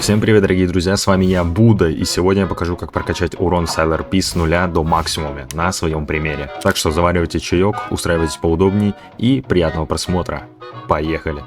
Всем привет, дорогие друзья, с вами я, Будда, и сегодня я покажу, как прокачать урон SilerP с нуля до максимума на своем примере. Так что заваривайте чаек, устраивайтесь поудобней и приятного просмотра. Поехали!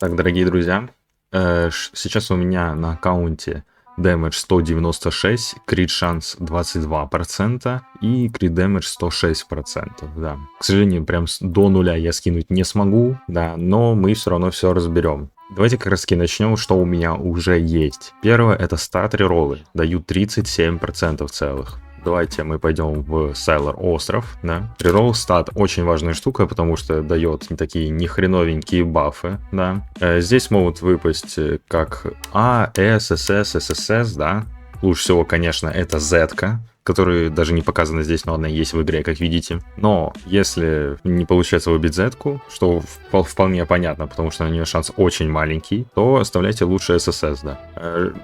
Так, дорогие друзья, сейчас у меня на аккаунте Damage 196, крит шанс 22% и крит Damage 106%, да. К сожалению, прям до нуля я скинуть не смогу, да, но мы все равно все разберем. Давайте как раз начнем, что у меня уже есть. Первое — это стат рероллы, дают 37% целых. Давайте мы пойдем в Сайлер остров, да. Реролл стат очень важная штука, потому что дает такие нехреновенькие бафы, да. Здесь могут выпасть как А, С, СС, ССС, да. Лучше всего, конечно, это Z-ка, которые даже не показаны здесь, но она есть в игре, как видите. Но если не получается выбить Z-ку, что вполне понятно, потому что на нее шанс очень маленький, то оставляйте лучше ССС, да.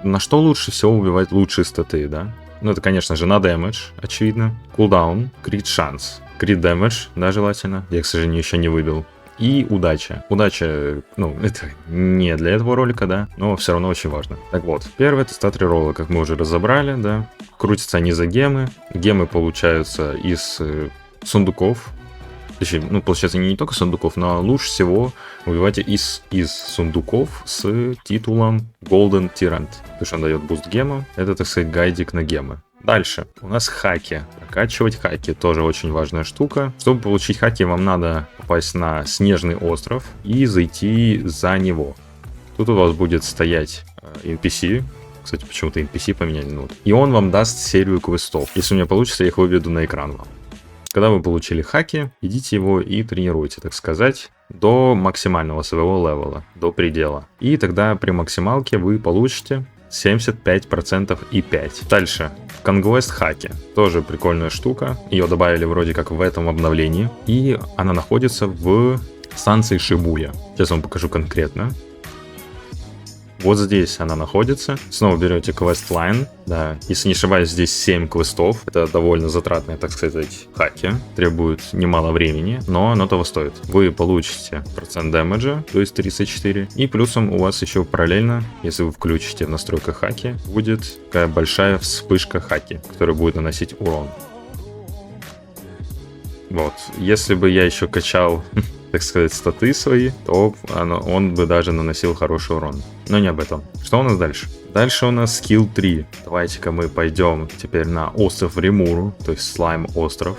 На что лучше всего убивать лучшие статы, да? Ну, это, конечно же, на дэмэдж, очевидно. Кулдаун, крит шанс, крит дэмэдж, да, желательно. Я, к сожалению, еще не выбил. И удача. Удача, ну, это не для этого ролика, да, но все равно очень важно. Так вот, первый — это стат реролла, как мы уже разобрали, да. Крутятся они за гемы. Гемы получаются из сундуков. Точнее, ну, получается, не только сундуков, но лучше всего убивайте из сундуков с титулом Golden Tyrant. Потому что он дает буст гема. Это, так сказать, гайдик на гемы. Дальше у нас хаки. Прокачивать хаки тоже очень важная штука. Чтобы получить хаки, вам надо попасть на Снежный остров и зайти за него. Тут у вас будет стоять NPC. Кстати, почему-то NPC поменяли. Ну, и он вам даст серию квестов. Если у меня получится, я их выведу на экран вам. Когда вы получили хаки, идите его и тренируйте, так сказать, до максимального своего левела, до предела. И тогда при максималке вы получите 75% и 5. Дальше. Conquest хаки. Тоже прикольная штука. Ее добавили вроде как в этом обновлении. И она находится в станции Шибуя. Сейчас вам покажу конкретно. Вот здесь она находится. Снова берете квест-лайн. Да, если не ошибаюсь, здесь 7 квестов. Это довольно затратные, так сказать, хаки. Требуют немало времени, но оно того стоит. Вы получите процент дэмэджа, то есть 34. И плюсом у вас еще параллельно, если вы включите в настройках хаки, будет такая большая вспышка хаки, которая будет наносить урон. Вот. Если бы я еще качал, так сказать, статы свои, то он бы даже наносил хороший урон. Но не об этом. Что у нас дальше? Дальше у нас скилл 3. Давайте-ка мы пойдем теперь на остров Римуру, то есть слайм остров.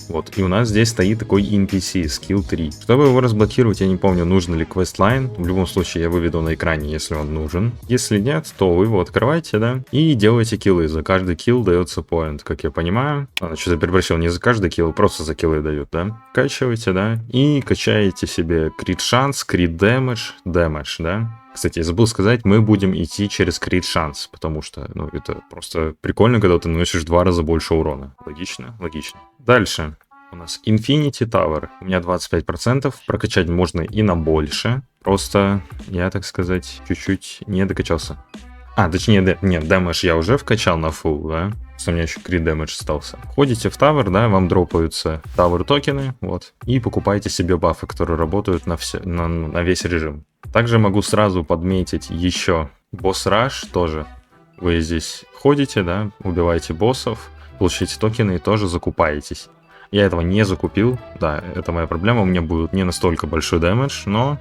Вот, и у нас здесь стоит такой NPC, скилл 3. Чтобы его разблокировать, я не помню, нужен ли квестлайн. В любом случае, я выведу на экране, если он нужен. Если нет, то вы его открываете, да, и делаете киллы. За каждый килл дается поинт, как я понимаю. Что-то переборщил, не за каждый килл, просто за киллы дают, да. Качиваете, да, и качаете себе крит шанс, крит дэмэдж, да. Кстати, я забыл сказать, мы будем идти через крит шанс, потому что, ну, это просто прикольно, когда ты наносишь в 2 раза больше урона. Логично? Логично. Дальше у нас Infinity Tower. У меня 25%. Прокачать можно и на больше. Просто я, так сказать, чуть-чуть не докачался. Точнее, нет, дэмэдж я уже вкачал на full, да? У меня еще крит дэмэдж остался. Входите в Tower, да, вам дропаются Tower токены, вот. И покупаете себе бафы, которые работают на весь режим. Также могу сразу подметить еще босс раш тоже. Вы здесь ходите, да, убиваете боссов, получаете токены и тоже закупаетесь. Я этого не закупил, да, это моя проблема, у меня будет не настолько большой дэмэдж, но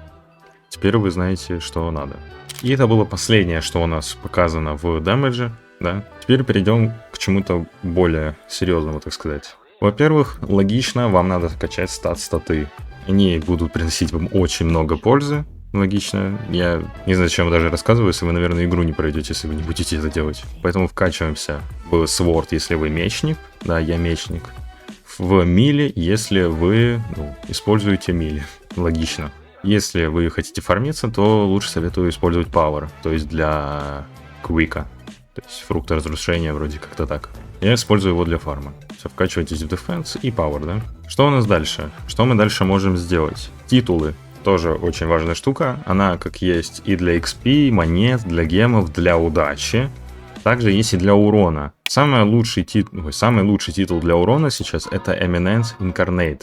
теперь вы знаете, что надо. И это было последнее, что у нас показано в дэмэдже, да. Теперь перейдем к чему-то более серьезному, так сказать. Во-первых, логично, вам надо качать статы. Они будут приносить вам очень много пользы. Логично. Я не знаю, зачем даже рассказываю, если вы, наверное, игру не пройдете, если вы не будете это делать. Поэтому вкачиваемся в Sword, если вы мечник. Да, я мечник. В мили, если вы используете мили. Логично. Если вы хотите фармиться, то лучше советую использовать Power, то есть для квика. То есть фрукта разрушения, вроде как-то так. Я использую его для фарма. Все, вкачивайтесь в Defense и Power, да? Что у нас дальше? Что мы дальше можем сделать? Титулы. Тоже очень важная штука. Она как есть и для XP, монет, для гемов, для удачи. Также есть и для урона. Самый лучший титул для урона сейчас это Eminence Incarnate.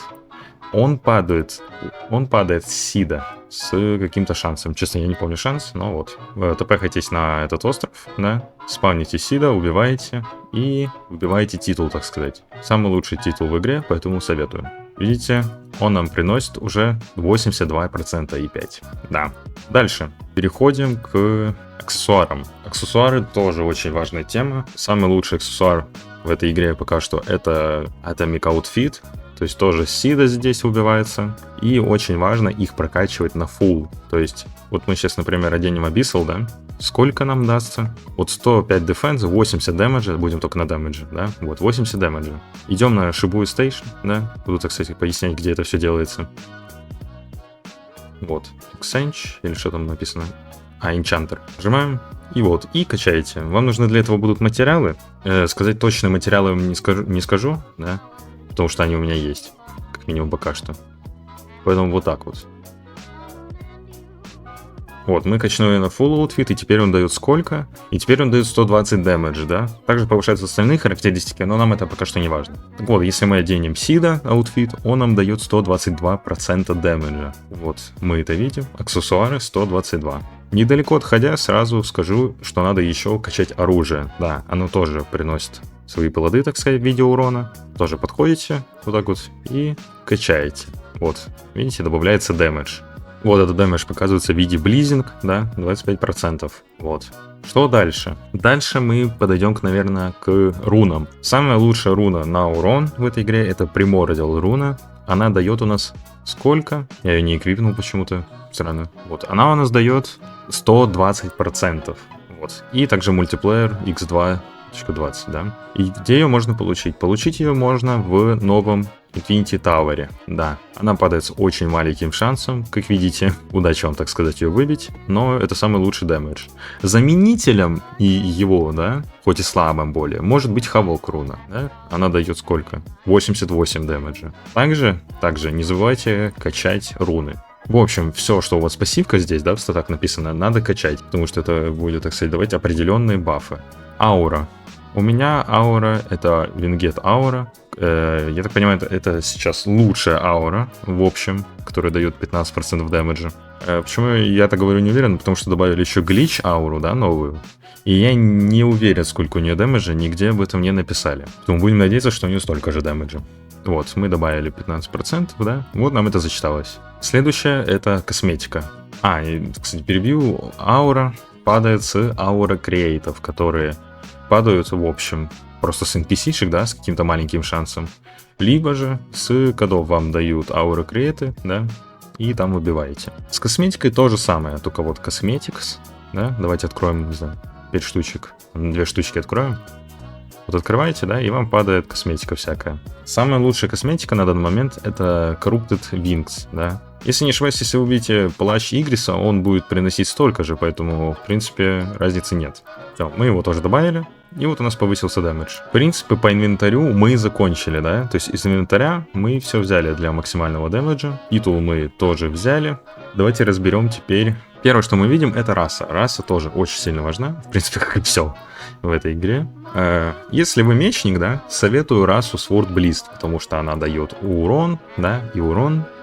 он падает с сида с каким-то шансом. Честно, я не помню шанс, но вот. Вы тпхаетесь на этот остров, да, спавните сида, убиваете и выбиваете титул, так сказать. Самый лучший титул в игре, поэтому советую. Видите, он нам приносит уже 82% и 5. Да. Дальше. Переходим к аксессуарам. Аксессуары тоже очень важная тема. Самый лучший аксессуар в этой игре пока что это Atomic Outfit. То есть тоже сида здесь убивается. И очень важно их прокачивать на full. То есть вот мы сейчас, например, оденем Abyssal, да? Сколько нам дастся? Вот 105 дефенса, 80 дэмэджа, будем только на дэмэдже, да? Вот, 80 дэмэджа. Идем на Shibuya Station, да? Буду, кстати, пояснять, где это все делается. Вот, Exchange, или что там написано? Enchanter. Нажимаем, и вот, и качаете. Вам нужны для этого будут материалы. Сказать точные материалы я вам не скажу, да? Потому что они у меня есть, как минимум пока что. Поэтому вот так вот. Вот, мы качнули на Full Outfit, и теперь он дает сколько? И теперь он дает 120 дэмэдж, да? Также повышаются остальные характеристики, но нам это пока что не важно. Так вот, если мы оденем Сида Outfit, он нам дает 122% дэмэджа. Вот, мы это видим. Аксессуары 122. Недалеко отходя, сразу скажу, что надо еще качать оружие. Да, оно тоже приносит свои плоды, так сказать, в виде урона. Тоже подходите, вот так вот, и качаете. Вот, видите, добавляется дэмэдж. Вот этот дэмэдж показывается в виде близинг, да, 25%. Вот. Что дальше? Дальше мы подойдем, наверное, к рунам. Самая лучшая руна на урон в этой игре — это Primordial руна. Она дает у нас сколько? Я ее не эквипнул почему-то. Странно. Вот. Она у нас дает 120%. Вот. И также мультиплеер x2.20, да. И где ее можно получить? Получить ее можно в новом Infinity Tower. Да, она падает с очень маленьким шансом, как видите. Удачи вам, так сказать, ее выбить, но это самый лучший дэмэдж. Заменителем и его, да, хоть и слабым более, может быть Хавок руна, да? Она дает сколько? 88 дэмэджа. Также не забывайте качать руны. В общем, все, что у вас пассивка здесь, да, в статах написано, надо качать, потому что это будет, так сказать, давать определенные бафы. Аура. У меня аура, это Вингет аура. Я так понимаю, это сейчас лучшая аура, в общем, которая дает 15% дэмэджа. Почему я так говорю не уверен? Потому что добавили еще глич ауру, да, новую. И я не уверен, сколько у нее дэмэджа, нигде об этом не написали. Поэтому будем надеяться, что у нее столько же дэмэджа. Вот, мы добавили 15%, да, вот нам это зачиталось. Следующее — это косметика. И, кстати, перебью, аура падает с аура креатов, которые падают, в общем, просто с NPC-шек, да, с каким-то маленьким шансом. Либо же с кодов вам дают аура креаты, да, и там выбиваете. С косметикой то же самое, только вот косметикс, да, давайте откроем, не знаю, 5 штучек, 2 штучки откроем. Вот открываете, да, и вам падает косметика всякая. Самая лучшая косметика на данный момент — это Corrupted Wings, да. Если не ошибаюсь, если вы увидите плащ Игриса, он будет приносить столько же, поэтому, в принципе, разницы нет. Все, мы его тоже добавили, и вот у нас повысился дэмэдж. В принципе, по инвентарю мы закончили, да, то есть из инвентаря мы все взяли для максимального дэмэджа. Титул мы тоже взяли. Давайте разберем теперь. Первое, что мы видим, это раса. Раса тоже очень сильно важна, в принципе, как и все в этой игре. Если вы мечник, да, советую расу Sword Blist, потому что она дает урон, да,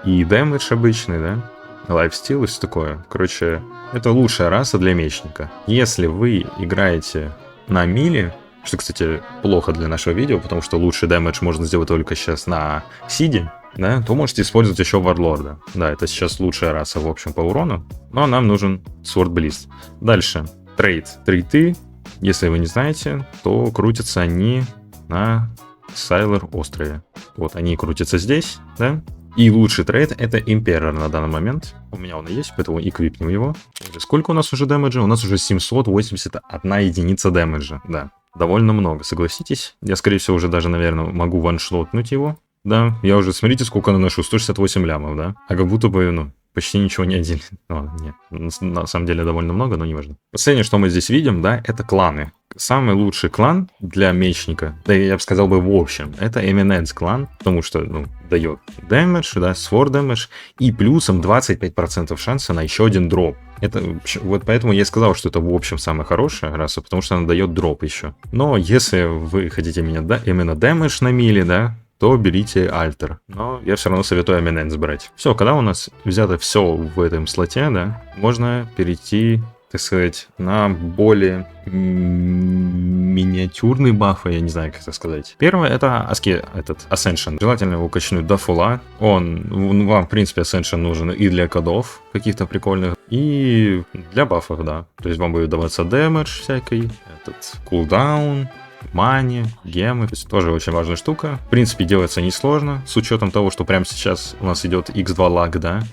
и дэмэдж обычный, да, лайфстил и все такое. Короче, это лучшая раса для мечника. Если вы играете на миле, что, кстати, плохо для нашего видео, потому что лучший дэмэдж можно сделать только сейчас на сиде, да, то можете использовать еще Варлорда. Да, это сейчас лучшая раса, в общем, по урону, но нам нужен Sword Blist. Дальше, трейты. Если вы не знаете, то крутятся они на Сайлер острове. Вот, они крутятся здесь, да. И лучший трейд — это Император на данный момент. У меня он и есть, поэтому эквипнем его. Сколько у нас уже дэмэджа? У нас уже 781 единица дэмэджа, да. Довольно много, согласитесь. Я, скорее всего, уже даже, наверное, могу ваншотнуть его. Да, я уже, смотрите, сколько наношу, 168 лямов, да. А как будто бы, почти ничего не отделили. Нет, на самом деле довольно много, но не важно. Последнее, что мы здесь видим, да, это кланы. Самый лучший клан для мечника, да я бы сказал бы в общем, это Eminence клан, потому что, дает дэмэдж, да, sword дэмэдж, и плюсом 25% шанса на еще один дроп. Это, вот поэтому я и сказал, что это в общем самая хорошая раса, потому что она дает дроп еще. Но если вы хотите именно дэмэдж на миле, да, то берите альтер. Но я все равно советую Eminence брать. Все, когда у нас взято все в этом слоте, да, можно перейти, так сказать, на более миниатюрный баф, я не знаю, как это сказать. Первое это Ascension. Желательно его качнуть до фула. Вам, в принципе, Ascension нужен и для кодов каких-то прикольных, и для бафов, да. То есть вам будет даваться дэмэдж всякий, кулдаун, мани, гемы, то есть тоже очень важная штука. В принципе, делается несложно, с учетом того, что прямо сейчас у нас идет x2 лаг, да.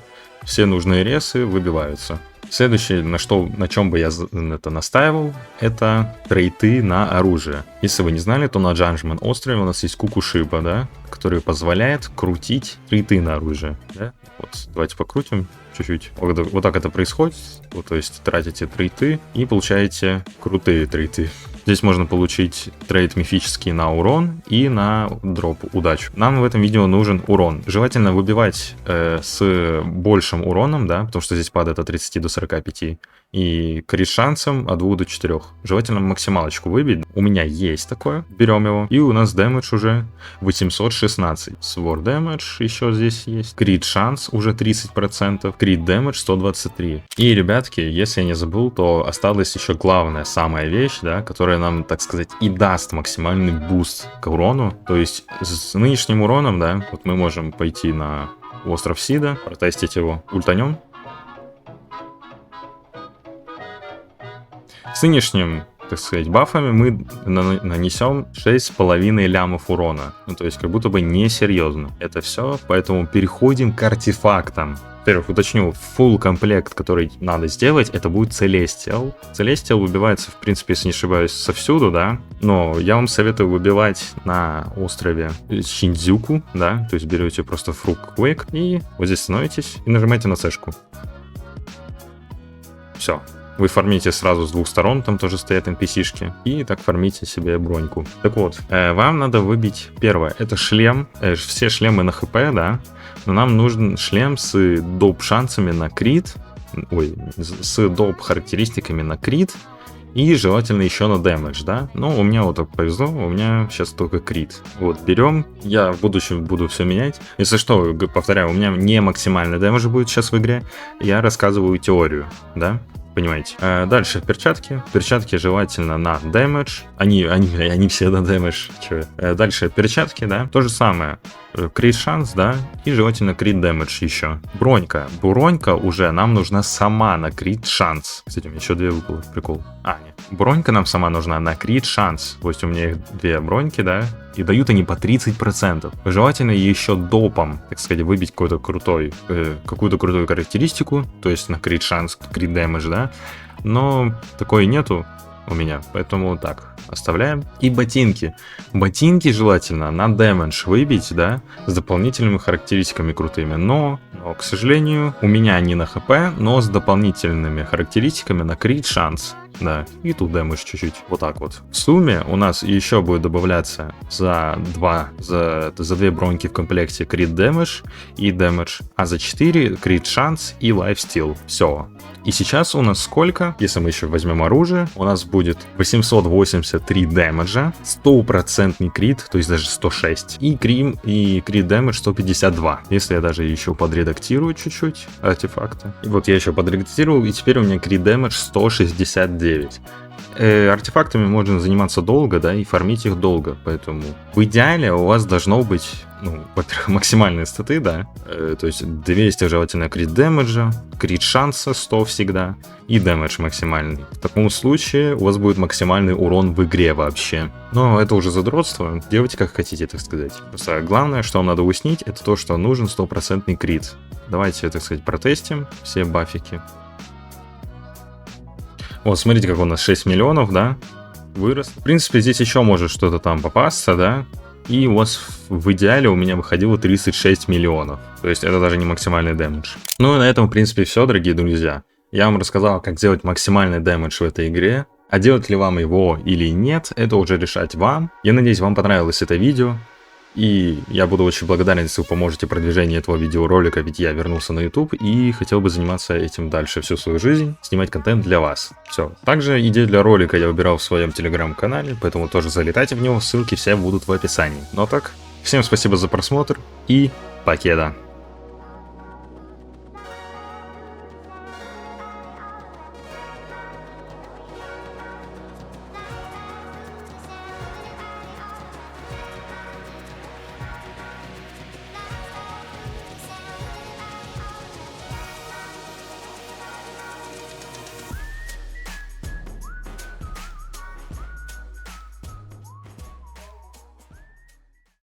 Все нужные ресы выбиваются. Следующее, на чем бы я это настаивал, это трейты на оружие. Если вы не знали, то на Judgment острове у нас есть Кукушиба, да, который позволяет крутить трейты на оружие. Да? Вот, давайте покрутим чуть-чуть. Вот так это происходит. Вот, то есть тратите трейты и получаете крутые трейты. Здесь можно получить трейд мифический на урон и на дроп удачу. Нам в этом видео нужен урон. Желательно выбивать с большим уроном, да, потому что здесь падает от 30 до 45. И крит шансом от 2 до 4. Желательно максималочку выбить. У меня есть такое. Берем его. И у нас дэмэдж уже 816. Sword дэмэдж еще здесь есть. Крит шанс уже 30%. Крит дэмэдж 123. И, ребятки, если я не забыл, то осталась еще главная, самая вещь, да, которая нам, так сказать, и даст максимальный буст к урону. То есть с нынешним уроном, да, вот мы можем пойти на остров Сида, протестить его, ультанем. С нынешним, так сказать, бафами мы нанесем 6,5 лямов урона. Ну, то есть как будто бы несерьезно. Это все, поэтому переходим к артефактам. Во-первых, уточню, full комплект, который надо сделать, это будет Celestial. Celestial выбивается, в принципе, если не ошибаюсь, совсюду, да. Но я вам советую выбивать на острове Шиндзюку, да. То есть берете просто Fruit Quake и вот здесь становитесь и нажимаете на C-шку. Все. Вы фармите сразу с двух сторон, там тоже стоят NPC-шки, и так фармите себе броньку. Так вот, вам надо выбить первое, это шлем, все шлемы на хп, да, но нам нужен шлем с доп шансами на крит, с доп характеристиками на крит, и желательно еще на дэмэдж, да. Но у меня вот так повезло, у меня сейчас только крит. Вот, берем, я в будущем буду все менять. Если что, повторяю, у меня не максимальный дэмэдж будет сейчас в игре, я рассказываю теорию, да. Понимаете. Дальше перчатки. Перчатки желательно на дэмэдж. Они все на дэмэдж. Дальше перчатки, да. То же самое. Крит шанс, да. И желательно крит дэмэдж еще. Бронька. Бронька уже нам нужна сама на крит шанс. Кстати, у меня еще две выпало. Прикол. Нет. Бронька нам сама нужна на крит шанс. То есть у меня их две броньки, да. И дают они по 30%. Желательно еще допом, так сказать, выбить какую-то крутую характеристику. То есть на крит шанс, крит дэмэдж, да. Но такой нету у меня, поэтому так, оставляем. И ботинки. Ботинки желательно на дэмэдж выбить, да, с дополнительными характеристиками крутыми. Но, к сожалению, у меня они на хп, но с дополнительными характеристиками на крит шанс. Да, и тут дэмэдж чуть-чуть. Вот так вот. В сумме у нас еще будет добавляться за две броньки в комплекте крит дэмэдж и дэмэдж, а за 4 крит шанс и лайфстил. Все. И сейчас у нас сколько? Если мы еще возьмем оружие, у нас будет 883 дэмэджа, 100% крит, то есть даже 106, и крит дэмэдж 152. Если я даже еще подредактирую чуть-чуть артефакты. И вот я еще подредактировал, и теперь у меня крит дэмэдж 169. Артефактами можно заниматься долго, да, и фармить их долго, поэтому в идеале у вас должно быть, во-первых, максимальные статы, да, то есть 200 желательно крит дэмэджа, крит шанса 100 всегда, и дэмэдж максимальный. В таком случае у вас будет максимальный урон в игре вообще. Но это уже задротство, делайте как хотите, так сказать. Просто главное, что вам надо уяснить, это то, что нужен 100% крит. Давайте, так сказать, протестим все бафики. Вот, смотрите, как у нас 6 миллионов, да, вырос. В принципе, здесь еще может что-то там попасться, да, и у вас в идеале у меня выходило 36 миллионов. То есть это даже не максимальный дэмэдж. Ну и на этом, в принципе, все, дорогие друзья. Я вам рассказал, как сделать максимальный дэмэдж в этой игре. А делать ли вам его или нет, это уже решать вам. Я надеюсь, вам понравилось это видео. И я буду очень благодарен, если вы поможете продвижению этого видеоролика, ведь я вернулся на YouTube и хотел бы заниматься этим дальше всю свою жизнь, снимать контент для вас. Все. Также идею для ролика я выбирал в своем телеграм-канале, поэтому тоже залетайте в него, ссылки все будут в описании. Но так, Всем спасибо за просмотр и покеда.